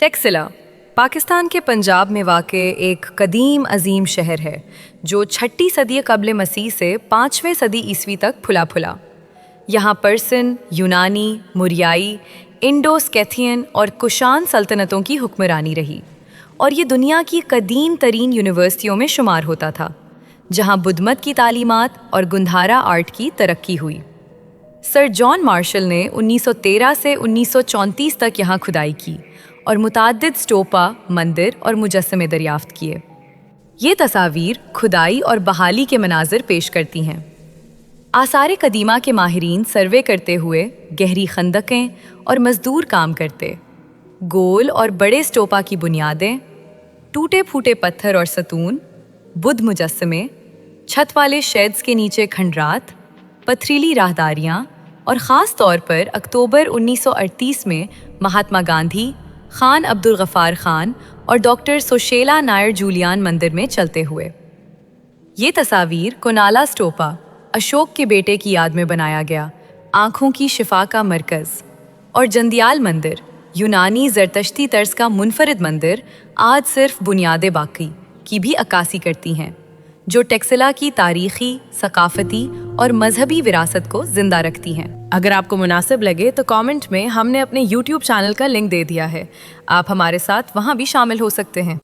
टेक्सिला पाकिस्तान के पंजाब में वाक़ एक कदीम अजीम शहर है जो 6ठी सदी कबल मसीह से 5वें सदी ईस्वी तक फुला फुला। यहाँ पर्सन, यूनानी, मुरियाई, इंडो स्कैथियन और कुशान सल्तनतों की हुक्मरानी रही और ये दुनिया की कदीम तरीन यूनिवर्सिटियों में शुमार होता था, जहाँ बुद्धमत की तालीमात और गुंधारा आर्ट की तरक्की हुई। सर जॉन मार्शल ने 1913 से 1934 तक यहाँ खुदाई की और मुताद्दिद स्टोपा, मंदिर और मुजस्समे दरियाफ्त किए। ये तस्वीर खुदाई और बहाली के मनाजिर पेश करती हैं। आसार कदीमा के माहिरीन सर्वे करते हुए गहरी खंदकें और मजदूर काम करते। गोल और बड़े स्टोपा की बुनियादें, टूटे फूटे पत्थर और सतून, बुद्ध मुजस्समे, छत वाले शेड्स के नीचे खंडरात, पथरीली राहदारियाँ और ख़ास तौर पर अक्टूबर 1938 में महात्मा गांधी, खान अब्दुल गफ़ार खान और डॉक्टर सुशेला नायर जूलियान मंदिर में चलते हुए। ये तस्वीर कोनाला स्टोपा, अशोक के बेटे की याद में बनाया गया आँखों की शिफा का मरकज़, और जंदियाल मंदिर, यूनानी ज़रतश्ती तर्ज का मुनफरिद मंदिर, आज सिर्फ बुनियादें बाकी की भी अक्कासी करती हैं, जो टेक्सिला की तारीख़ी, सकाफ़ती और मजहबी विरासत को ज़िंदा रखती हैं। अगर आपको मुनासिब लगे तो कमेंट में हमने अपने YouTube चैनल का लिंक दे दिया है, आप हमारे साथ वहाँ भी शामिल हो सकते हैं।